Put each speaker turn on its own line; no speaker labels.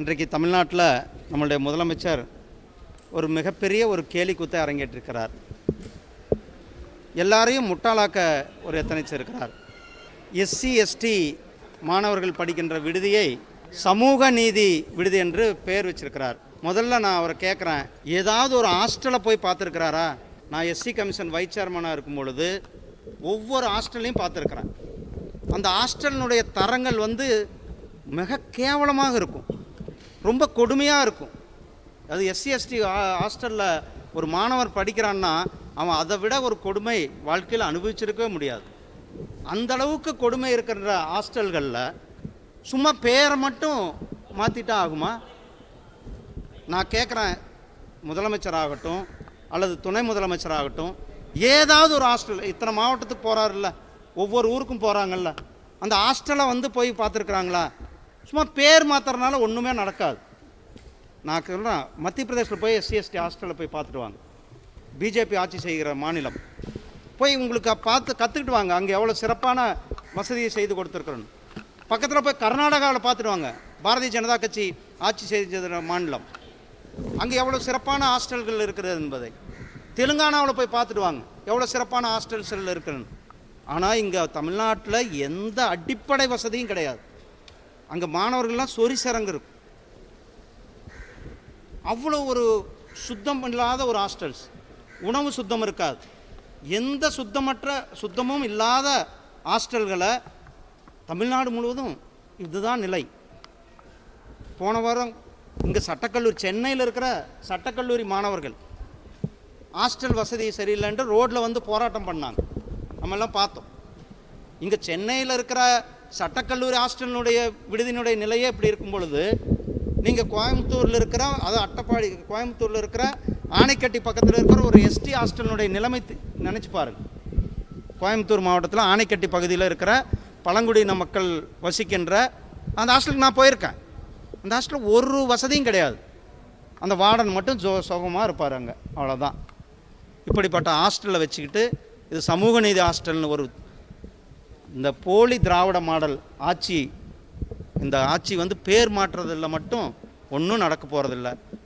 இன்றைக்கு தமிழ்நாட்டில் நம்மளுடைய முதலமைச்சர் ஒரு மிகப்பெரிய ஒரு கேலிக்கூத்தை அரங்கேற்றிருக்கிறார். எல்லாரையும் முட்டாளாக்க ஒரு எத்தனைச்சிருக்கிறார். எஸ்சி எஸ்டி மாணவர்கள் படிக்கின்ற விடுதியை சமூக நீதி விடுதி என்று பெயர் வச்சிருக்கிறார். முதல்ல நான் அவரை கேட்குறேன், ஏதாவது ஒரு ஹாஸ்டலை போய் பார்த்துருக்கிறாரா? நான் எஸ்சி கமிஷன் வைஸ் சேர்மனாக இருக்கும் பொழுது ஒவ்வொரு ஹாஸ்டல்லையும் பார்த்துருக்குறேன். அந்த ஹாஸ்டலினுடைய தரங்கள் மிக கேவலமாக இருக்கும், ரொம்ப கொடுமையாக இருக்கும். அது எஸ்சி எஸ்டி ஹாஸ்டலில் ஒரு மாணவர் படிக்கிறான்னா அவன் அதை விட ஒரு கொடுமை வாழ்க்கையில் அனுபவிச்சிருக்கவே முடியாது. அந்த அளவுக்கு கொடுமை இருக்கிற ஹாஸ்டல்களில் சும்மா பேரை மட்டும் மாற்றிட்டா ஆகுமா? நான் கேட்குறேன், முதலமைச்சராகட்டும் அல்லது துணை முதலமைச்சராகட்டும், ஏதாவது ஒரு ஹாஸ்டல், இத்தனை மாவட்டத்துக்கு போகிறாருல்ல, ஒவ்வொரு ஊருக்கும் போகிறாங்கல்ல, அந்த ஹாஸ்டலை போய் பார்த்துருக்குறாங்களா? சும்மா பேர் மாற்றுறதுனால ஒன்றுமே நடக்காது. நான் சொல்கிறேன், மத்திய பிரதேசத்தில் போய் எஸ்சி எஸ்டி ஹாஸ்டலில் போய் பார்த்துட்டு வாங்க. பிஜேபி ஆட்சி செய்கிற மாநிலம் போய் உங்களுக்கு பார்த்து கற்றுக்கிட்டு வாங்க, அங்கே எவ்வளோ சிறப்பான வசதியை செய்து கொடுத்துருக்குறோன்னு. பக்கத்தில் போய் கர்நாடகாவில் பார்த்துட்டு வாங்க, பாரதிய ஜனதா கட்சி ஆட்சி செய்த மாநிலம், அங்கே எவ்வளோ சிறப்பான ஹாஸ்டல்கள் இருக்கிறது என்பதை. தெலுங்கானாவில் போய் பார்த்துட்டு வாங்க, எவ்வளோ சிறப்பான ஹாஸ்டல்ஸ்கள் இருக்குன்னு. ஆனால் இங்கே தமிழ்நாட்டில் எந்த அடிப்படை வசதியும் கிடையாது. அங்கே மாணவர்கள்லாம் சொரிசரங்கு இருக்கும். அவ்வளோ ஒரு சுத்தம் இல்லாத ஒரு ஹாஸ்டல்ஸ், உணவு சுத்தம் இருக்காது. எந்த சுத்தமும் இல்லாத ஹாஸ்டல்களை தமிழ்நாடு முழுவதும் இதுதான் நிலை. போன வாரம் இங்கே சட்டக்கல்லூரி, சென்னையில் இருக்கிற சட்டக்கல்லூரி மாணவர்கள் ஹாஸ்டல் வசதி சரியில்லைன்ட்டு ரோட்டில் போராட்டம் பண்ணாங்க, நம்மெல்லாம் பார்த்தோம். இங்கே சென்னையில் இருக்கிற சட்டக்கல்லூரி ஹாஸ்டலினுடைய விடுதியினுடைய நிலையே இப்படி இருக்கும் பொழுது, நீங்கள் கோயம்புத்தூரில் இருக்கிற, அது அட்டப்பாடி கோயம்புத்தூரில் இருக்கிற ஆனைக்கட்டி பக்கத்தில் இருக்கிற ஒரு எஸ்டி ஹாஸ்டலினுடைய நிலைமை நினச்சி பாருங்கள். கோயம்புத்தூர் மாவட்டத்தில் ஆனைக்கட்டி பகுதியில் இருக்கிற பழங்குடியின மக்கள் வசிக்கின்ற அந்த ஹாஸ்டலுக்கு நான் போயிருக்கேன். அந்த ஹாஸ்டலில் ஒரு வசதியும் கிடையாது. அந்த வார்டன் மட்டும் சுகமாக இருப்பார் அங்கே, அவ்வளோதான். இப்படிப்பட்ட ஹாஸ்டலில் வச்சுக்கிட்டு இது சமூக நீதி ஹாஸ்டல்னு ஒரு இந்த போலி திராவிட மாடல் ஆட்சி, இந்த ஆட்சி பேர் மாற்றுறதில்ல மட்டும் ஒன்றும் நடக்க போகிறதில்ல.